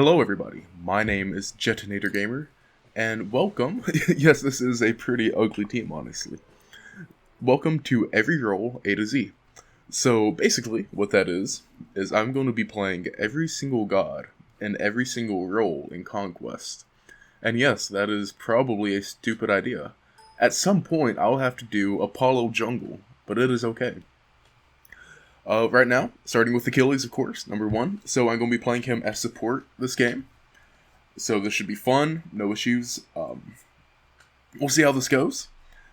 Hello everybody, my name is Jetinator Gamer, and welcome, yes this is a pretty ugly team honestly, welcome to every role A to Z. So basically what that is I'm going to be playing every single god and every single role in Conquest. And yes, that is probably a stupid idea. At some point I'll have to do Apollo Jungle, but it is okay. Right now, starting with Achilles, of course, number 1. So I'm going to be playing him as support this game. So this should be fun, no issues. We'll see how this goes.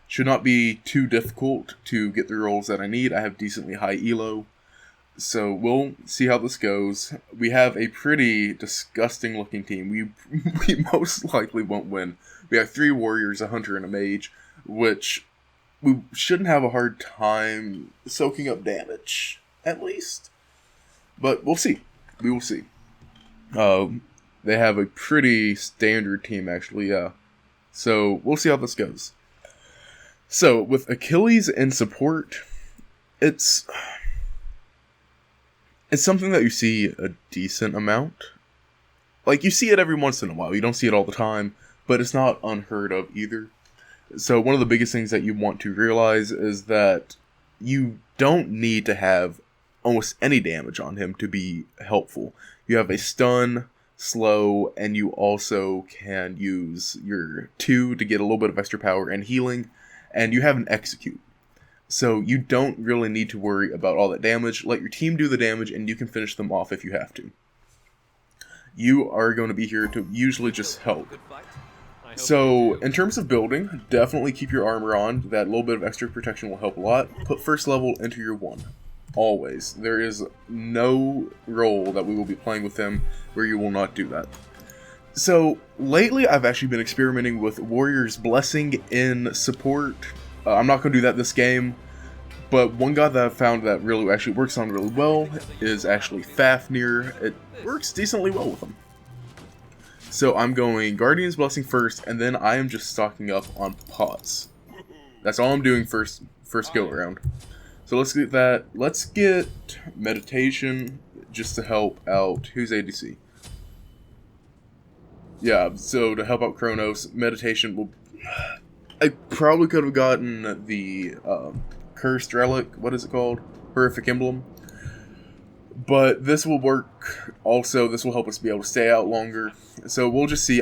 Should not be too difficult to get the roles that I need. I have decently high elo. So we'll see how this goes. We have a pretty disgusting looking team. We most likely won't win. We have 3 warriors, a hunter, and a mage, which we shouldn't have a hard time soaking up damage, at least. But we'll see. We will see. They have a pretty standard team, actually, yeah. So we'll see how this goes. So, with Achilles in support, it's something that you see a decent amount. Like, you see it every once in a while. You don't see it all the time, but it's not unheard of either. So one of the biggest things that you want to realize is that you don't need to have almost any damage on him to be helpful. You have a stun, slow, and you also can use your 2 to get a little bit of extra power and healing, and you have an execute. So you don't really need to worry about all that damage. Let your team do the damage and you can finish them off if you have to. You are going to be here to usually just help. So, in terms of building, definitely keep your armor on. That little bit of extra protection will help a lot. Put first level into your 1. Always. There is no role that we will be playing with him where you will not do that. So, lately I've actually been experimenting with Warrior's Blessing in support. I'm not going to do that this game, but one god that I've found that really actually works on really well is actually Fafnir. It works decently well with him. So I'm going Guardian's Blessing first, and then I am just stocking up on pots. That's all I'm doing first go around. So let's get that. Let's get Meditation just to help out. Who's ADC? Yeah, so to help out Kronos, Meditation will... I probably could have gotten the Cursed Relic, what is it called? Horrific Emblem. But this will work. Also, this will help us be able to stay out longer. So we'll just see.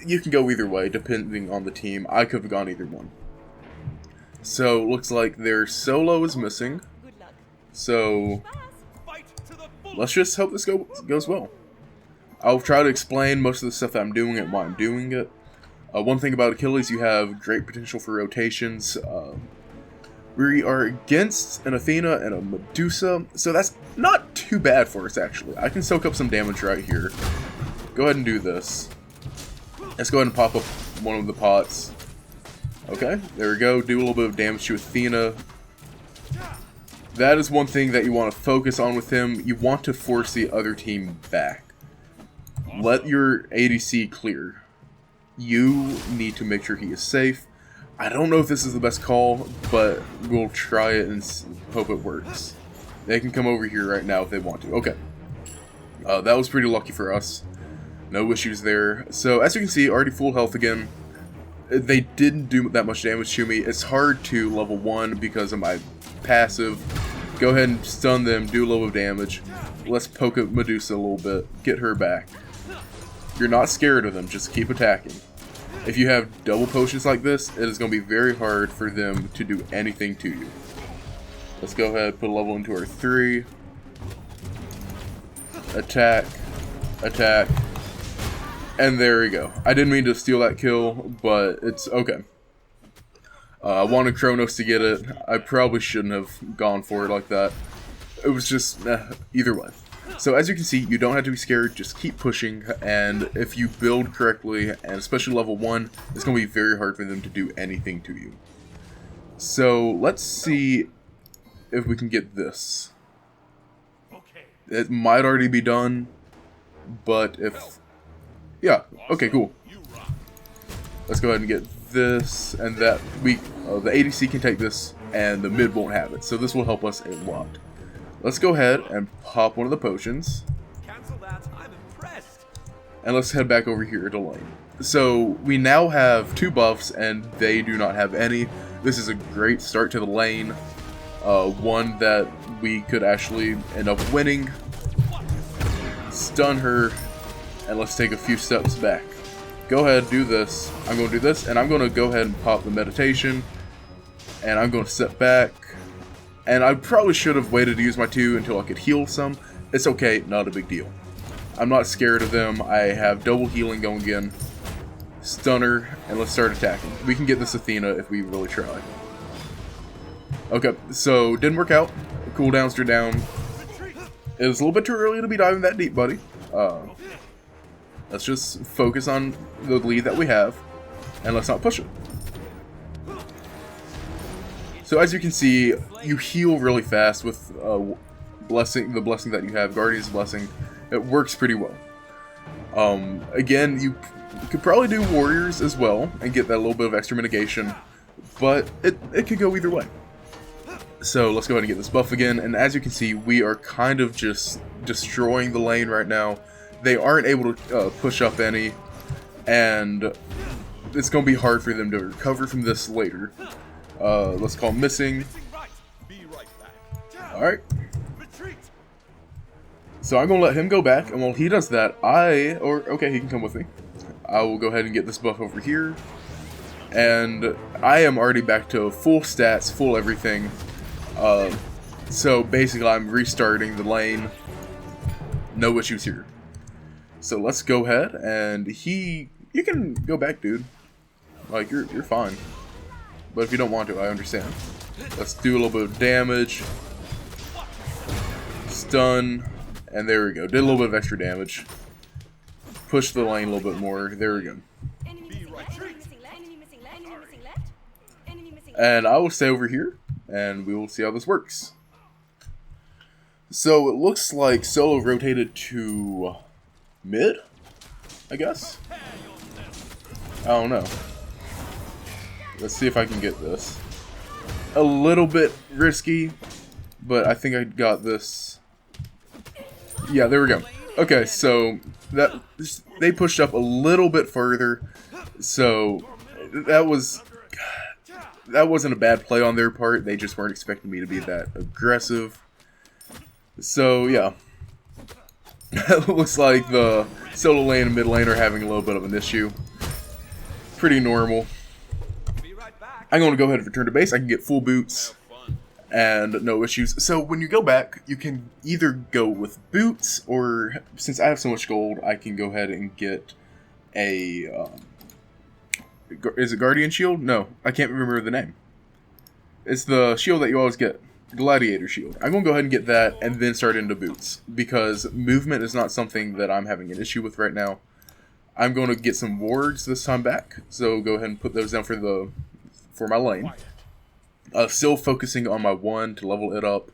You can go either way, depending on the team. I could have gone either one. So, looks like their solo is missing. So, let's just hope this goes well. I'll try to explain most of the stuff that I'm doing and why I'm doing it. One thing about Achilles, you have great potential for rotations. We are against an Athena and a Medusa, so that's not too bad for us, actually. I can soak up some damage right here. Go ahead and do this. Let's go ahead and pop up one of the pots. Okay, there we go. Do a little bit of damage to Athena. That is one thing that you want to focus on with him. You want to force the other team back. Let your ADC clear. You need to make sure he is safe. I don't know if this is the best call, but we'll try it and hope it works. They can come over here right now if they want to. Okay. That was pretty lucky for us. No issues there. So, as you can see, already full health again. They didn't do that much damage to me. It's hard to level 1 because of my passive. Go ahead and stun them, do a little damage. Let's poke at Medusa a little bit. Get her back. You're not scared of them, just keep attacking. If you have double potions like this, it is going to be very hard for them to do anything to you. Let's go ahead and put a level into our 3. Attack. Attack. And there we go. I didn't mean to steal that kill, but it's okay. I wanted Kronos to get it. I probably shouldn't have gone for it like that. It was just, either way. So as you can see, you don't have to be scared, just keep pushing, and if you build correctly, and especially level 1, it's going to be very hard for them to do anything to you. So let's see if we can get this. It might already be done, but if... Yeah, okay, cool. Let's go ahead and get this, and that. The ADC can take this, and the mid won't have it, so this will help us a lot. Let's go ahead and pop one of the potions. Cancel that. I'm impressed. And let's head back over here to lane. So we now have 2 buffs and they do not have any. This is a great start to the lane. One that we could actually end up winning. Stun her, and let's take a few steps back. Go ahead, do this. I'm going to do this, and I'm going to go ahead and pop the meditation. And I'm going to step back. And I probably should have waited to use my 2 until I could heal some. It's okay, not a big deal. I'm not scared of them. I have double healing going again. Stunner, and let's start attacking. We can get this Athena if we really try. Okay, so didn't work out. Cooldowns are down. It was a little bit too early to be diving that deep, buddy. Let's just focus on the lead that we have, and let's not push it. So as you can see, you heal really fast with the blessing that you have, Guardian's Blessing. It works pretty well. Again, you could probably do Warriors as well and get that little bit of extra mitigation, but it could go either way. So let's go ahead and get this buff again, and as you can see, we are kind of just destroying the lane right now. They aren't able to push up any, and it's going to be hard for them to recover from this later. Let's call missing. Alright. So I'm going to let him go back, and while he does that, okay, he can come with me. I will go ahead and get this buff over here. And I am already back to full stats, full everything. So basically I'm restarting the lane. No issues here. So let's go ahead, and you can go back, dude. Like, you're fine. But if you don't want to, I understand. Let's do a little bit of damage. Stun. And there we go. Did a little bit of extra damage. Push the lane a little bit more. There we go. And I will stay over here, and we will see how this works. So it looks like Solo rotated to mid, I guess? I don't know. Let's see if I can get this. A little bit risky, but I think I got this. Yeah, there we go. Okay, so they pushed up a little bit further, so that wasn't a bad play on their part. They just weren't expecting me to be that aggressive. So yeah, it looks like the solo lane and mid lane are having a little bit of an issue. Pretty normal. I'm going to go ahead and return to base. I can get full boots and no issues. So when you go back, you can either go with boots, or since I have so much gold, I can go ahead and get a is it Guardian Shield? No, I can't remember the name. It's the shield that you always get. Gladiator Shield. I'm going to go ahead and get that and then start into boots, because movement is not something that I'm having an issue with right now. I'm going to get some wards this time back, so go ahead and put those down for my lane. Still focusing on my 1 to level it up.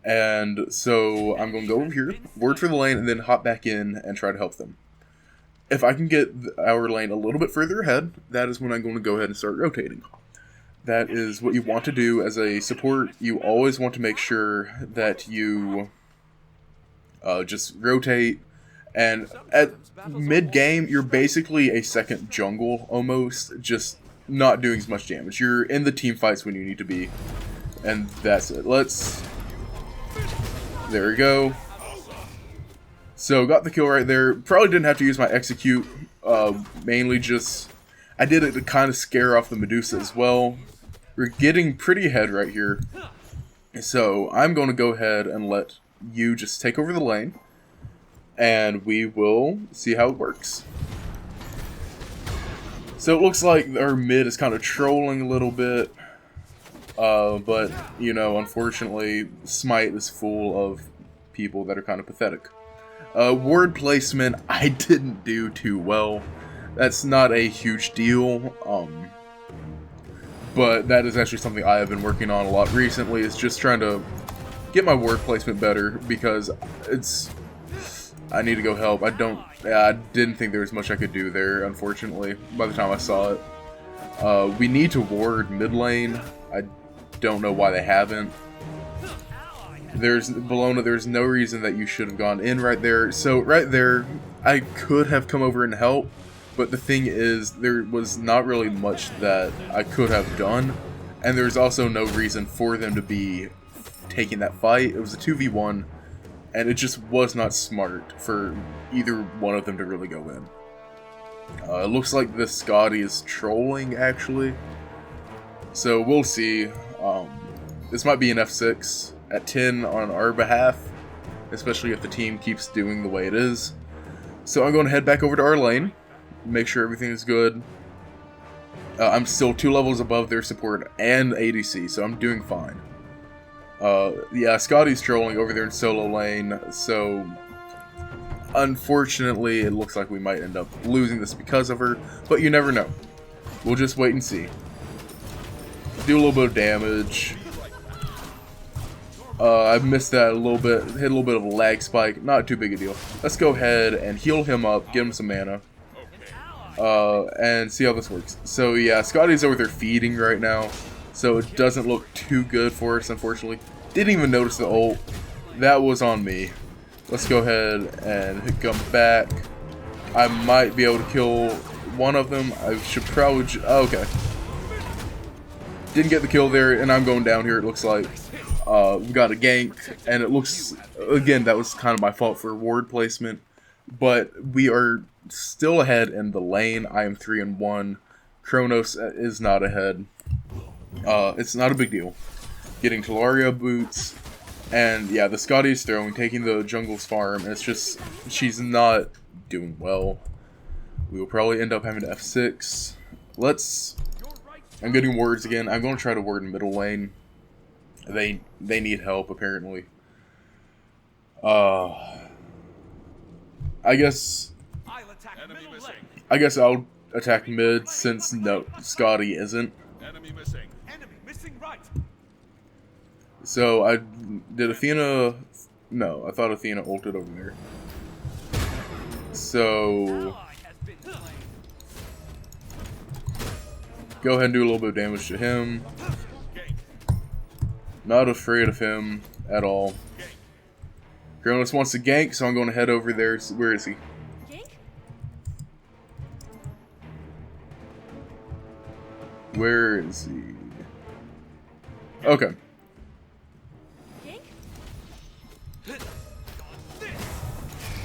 And so I'm going to go over here, ward for the lane, and then hop back in and try to help them. If I can get our lane a little bit further ahead, that is when I'm going to go ahead and start rotating. That is what you want to do as a support. You always want to make sure that you just rotate. And at mid-game, you're basically a second jungle, almost, just not doing as much damage. You're in the team fights when you need to be, and that's it. There we go. So, got the kill right there. Probably didn't have to use my execute, mainly just, I did it to kind of scare off the Medusa as well. We're getting pretty ahead right here. So, I'm going to go ahead and let you just take over the lane, and we will see how it works. So it looks like our mid is kind of trolling a little bit, but, you know, unfortunately, SMITE is full of people that are kind of pathetic. Word placement, I didn't do too well. That's not a huge deal, but that is actually something I have been working on a lot recently, is just trying to get my word placement better, because I need to go help. I didn't think there was much I could do there, unfortunately, by the time I saw it. We need to ward mid lane. I don't know why they haven't. Bologna, there's no reason that you should have gone in right there. So right there, I could have come over and helped, but the thing is, there was not really much that I could have done, and there's also no reason for them to be taking that fight. It was a 2v1, and it just was not smart for either one of them to really go in. It looks like the SKADI is trolling, actually. So we'll see. This might be an F6 at 10 on our behalf, especially if the team keeps doing the way it is. So I'm going to head back over to our lane, make sure everything is good. I'm still 2 levels above their support and ADC, so I'm doing fine. Yeah, SKADI's trolling over there in solo lane, so unfortunately it looks like we might end up losing this because of her, but you never know. We'll just wait and see. Do a little bit of damage. I missed that a little bit, hit a little bit of a lag spike, not too big a deal. Let's go ahead and heal him up, give him some mana, and see how this works. So yeah, SKADI's over there feeding right now, so it doesn't look too good for us, unfortunately. Didn't even notice the ult. That was on me. Let's go ahead and come back. I might be able to kill one of them. I should probably... okay. Didn't get the kill there, and I'm going down here, it looks like. We got a gank, and it looks... again, that was kind of my fault for ward placement. But we are still ahead in the lane. I am 3-1. Kronos is not ahead. It's not a big deal. Getting Talaria boots, and yeah, the SKADI is throwing, taking the jungle's farm, and it's just, she's not doing well. We will probably end up having to F6. I'm getting wards again. I'm going to try to ward in middle lane. They need help, apparently. I guess I'll attack mid, since no, SKADI isn't. So did Athena? No, I thought Athena ulted over there. So go ahead and do a little bit of damage to him. Not afraid of him at all. Kronos wants to gank, so I'm going to head over there. Where is he? Where is he? Okay.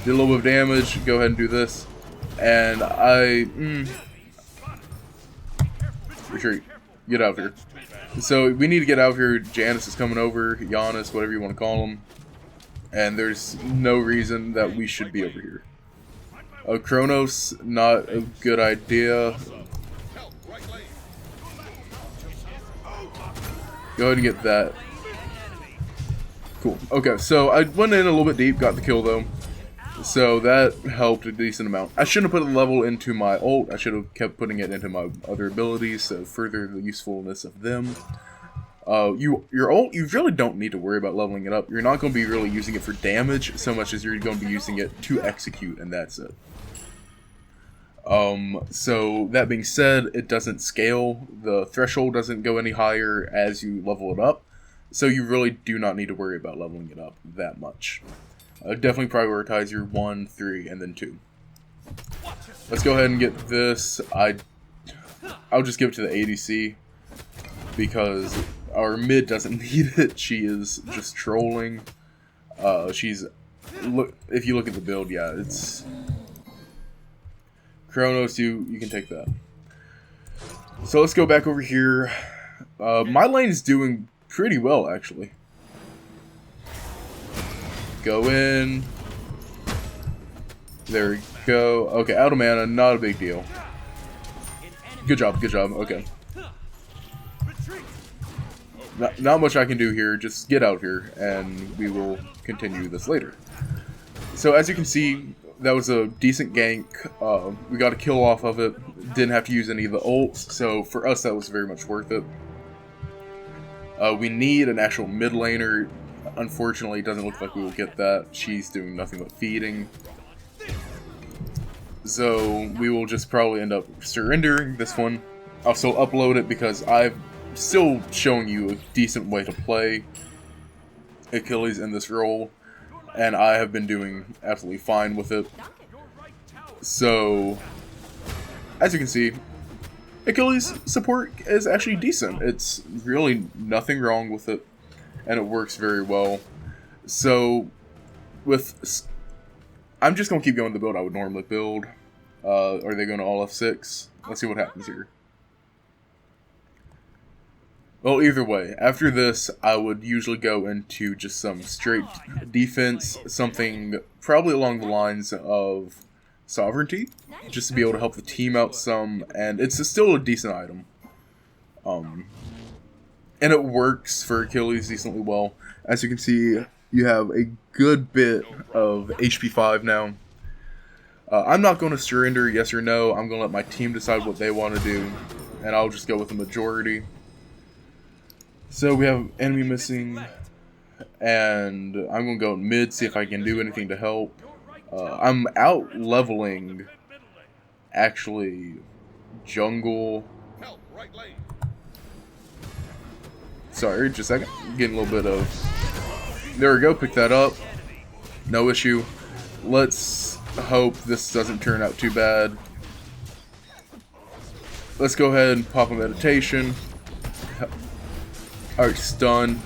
Did a little bit of damage. Go ahead and do this. And retreat. Get out of here. So we need to get out of here. Janice is coming over. Giannis, whatever you want to call him. And there's no reason that we should be over here. Kronos, not a good idea. Go ahead and get that. Cool. Okay, so I went in a little bit deep, got the kill though. So that helped a decent amount. I shouldn't have put the level into my ult. I should have kept putting it into my other abilities to further the usefulness of them. Your ult, you really don't need to worry about leveling it up. You're not going to be really using it for damage so much as you're going to be using it to execute, and that's it. So that being said, it doesn't scale. The threshold doesn't go any higher as you level it up. So you really do not need to worry about leveling it up that much. Definitely prioritize your 1, 3, and then 2. Let's go ahead and get this. I'll just give it to the ADC because our mid doesn't need it. She is just trolling. If you look at the build, yeah, it's Kronos. You can take that. So let's go back over here. My lane is doing pretty well, actually. Go in. There we go. Okay, out of mana, not a big deal. Good job, good job. Okay. Not much I can do here. Just get out here, and we will continue this later. So as you can see, that was a decent gank. We got a kill off of it. Didn't have to use any of the ults, so for us that was very much worth it. We need an actual mid laner. Unfortunately, it doesn't look like we will get that. She's doing nothing but feeding. So we will just probably end up surrendering this one. I'll still upload it because I'm still showing you a decent way to play Achilles in this role. And I have been doing absolutely fine with it. So, as you can see, Achilles Support is actually decent. It's really nothing wrong with it, and it works very well. So, I'm just going to keep going the build I would normally build. Are they going to all F6? Let's see what happens here. Well, either way, after this, I would usually go into just some straight defense, something probably along the lines of Sovereignty, just to be able to help the team out some, and it's still a decent item. And it works for Achilles decently well. As you can see, you have a good bit of HP 5 now. I'm not going to surrender, yes or no. I'm going to let my team decide what they want to do, and I'll just go with the majority. So we have enemy missing, and I'm going to go mid, see if I can do anything to help. I'm out leveling, actually, jungle. Sorry, just a second. Getting a little bit of... There we go, pick that up. No issue. Let's hope this doesn't turn out too bad. Let's go ahead and pop a meditation. Alright, stun.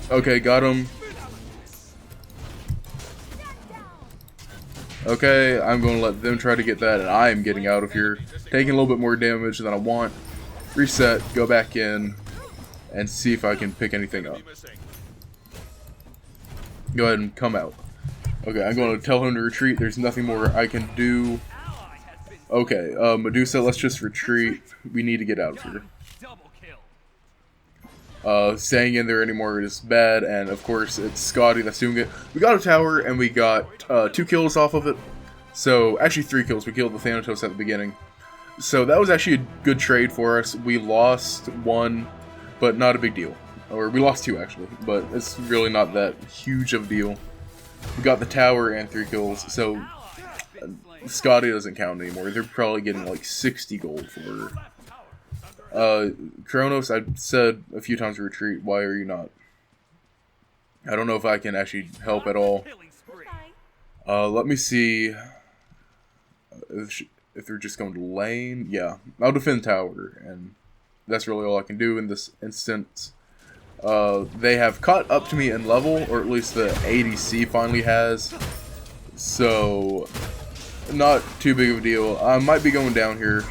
Okay, got him. Okay, I'm going to let them try to get that, and I am getting out of here. Taking a little bit more damage than I want. Reset, go back in, and see if I can pick anything up. Go ahead and come out. Okay, I'm going to tell him to retreat. There's nothing more I can do. Okay, Medusa, let's just retreat. We need to get out of here. Staying in there anymore is bad, and of course it's SKADI that's doing it. We got a tower, and we got 2 kills off of it. So, actually 3 kills. We killed the Thanatos at the beginning. So that was actually a good trade for us. We lost 1, but not a big deal. Or we lost 2 actually, but it's really not that huge of a deal. We got the tower and 3 kills, so SKADI doesn't count anymore. They're probably getting like 60 gold for her. Kronos, I've said a few times to retreat. Why are you not? I don't know if I can actually help at all. Let me see if they're just going to lane. Yeah, I'll defend tower, and that's really all I can do in this instance. They have caught up to me in level, or at least the ADC finally has. So, not too big of a deal. I might be going down here.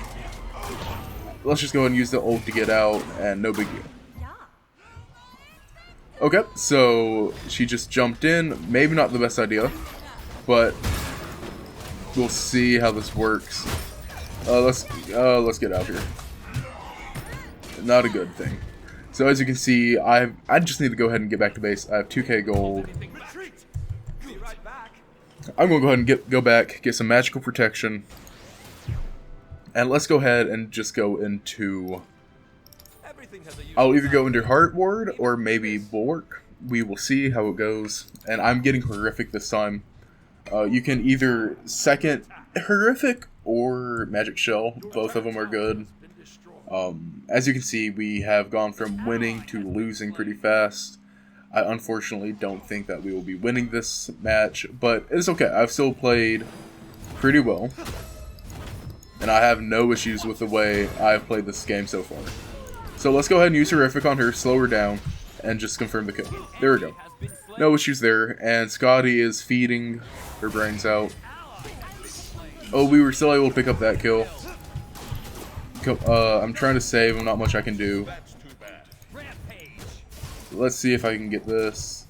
Let's just go ahead and use the ult to get out, and no big deal. Okay, so she just jumped in. Maybe not the best idea, but we'll see how this works. Let's get out here. Not a good thing. So as you can see, I just need to go ahead and get back to base. I have 2k gold. I'm gonna go ahead and go back, get some magical protection. And let's go ahead and just go into... I'll either go into Heart Ward or maybe Bulwark. We will see how it goes. And I'm getting Horrific this time. You can either second Horrific or Magic Shell. Both of them are good. As you can see, we have gone from winning to losing pretty fast. I unfortunately don't think that we will be winning this match, but it's okay. I've still played pretty well. And I have no issues with the way I've played this game so far. So let's go ahead and use Horrific on her, slow her down, and just confirm the kill. There we go. No issues there, and SKADI is feeding her brains out. Oh, we were still able to pick up that kill. I'm trying to save, not much I can do. Let's see if I can get this.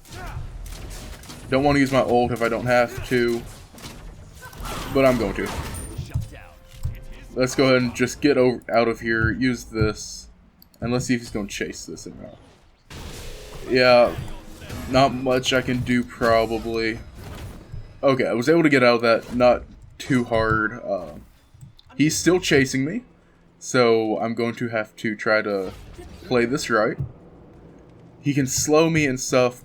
Don't want to use my ult if I don't have to, but I'm going to. Let's go ahead and just get out of here, use this, and let's see if he's going to chase this or not. Yeah, not much I can do probably. Okay, I was able to get out of that, not too hard. He's still chasing me, so I'm going to have to try to play this right. He can slow me and stuff,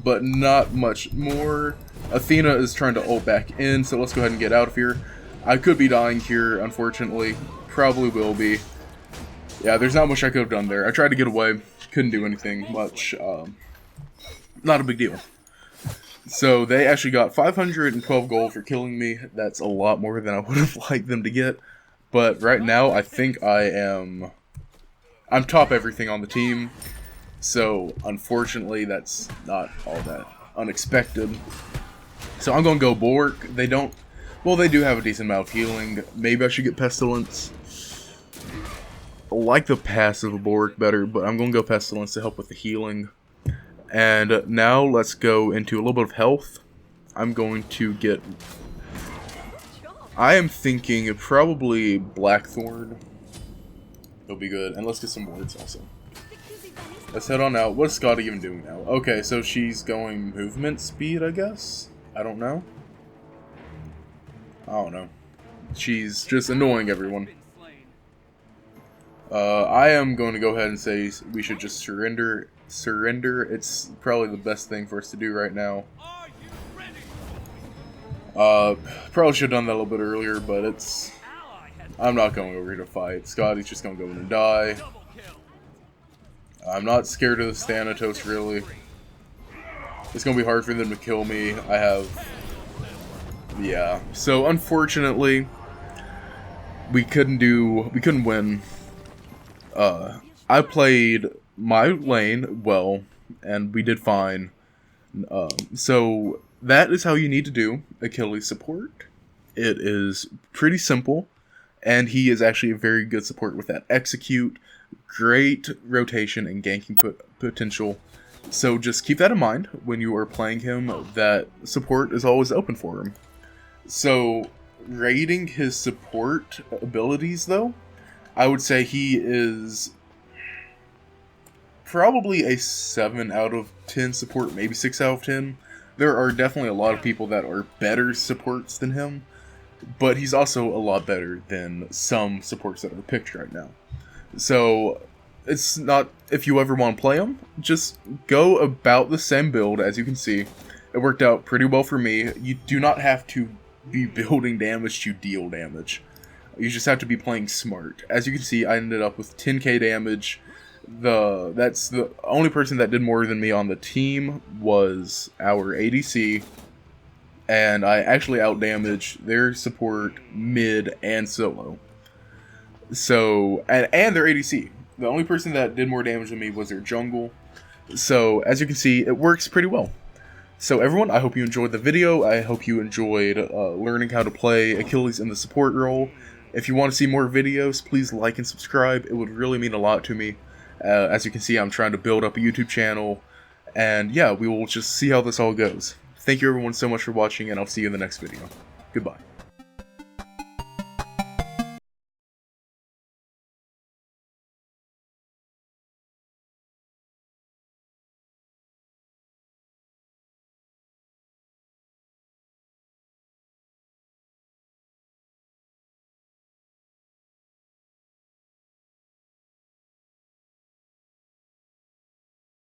but not much more. Athena is trying to ult back in, so let's go ahead and get out of here. I could be dying here, unfortunately. Probably will be. Yeah, there's not much I could have done there. I tried to get away. Couldn't do anything much. Not a big deal. So they actually got 512 gold for killing me. That's a lot more than I would have liked them to get. But right now, I think I'm top everything on the team. So unfortunately, that's not all that unexpected. So I'm gonna go Bork. They do have a decent amount of healing. Maybe I should get Pestilence. I like the passive Bork better, but I'm gonna go Pestilence to help with the healing. And now let's go into a little bit of health. I'm going to get... I am thinking probably Blackthorn. It'll be good. And let's get some wards also. Let's head on out. What is SKADI even doing now? Okay, so she's going movement speed, I guess? I don't know. She's just annoying everyone. I am going to go ahead and say we should just surrender. It's probably the best thing for us to do right now. Probably should have done that a little bit earlier, but I'm not going over here to fight. SKADI's just going to go in and die. I'm not scared of the Thanatos, really. It's going to be hard for them to kill me. Yeah. So, unfortunately, we couldn't win. I played my lane well, and we did fine. So that is how you need to do Achilles Support. It is pretty simple, and he is actually a very good support with that execute, great rotation, and ganking potential. So just keep that in mind when you are playing him, that support is always open for him. So rating his support abilities, though, I would say he is probably a 7 out of 10 support, maybe 6 out of 10. There are definitely a lot of people that are better supports than him, but he's also a lot better than some supports that are picked right now. So it's not, if you ever want to play him, just go about the same build. As you can see, it worked out pretty well for me. You do not have to be building damage to deal damage. You just have to be playing smart. As you can see, I ended up with 10k damage. That's the only person that did more than me on the team was our ADC, and I actually outdamaged their support, mid, and solo. So, and their ADC. The only person that did more damage than me was their jungle. So, as you can see, it works pretty well. So everyone, I hope you enjoyed the video. I hope you enjoyed learning how to play Achilles in the support role. If you want to see more videos, please like and subscribe. It would really mean a lot to me. As you can see, I'm trying to build up a YouTube channel. And yeah, we will just see how this all goes. Thank you everyone so much for watching, and I'll see you in the next video. Goodbye.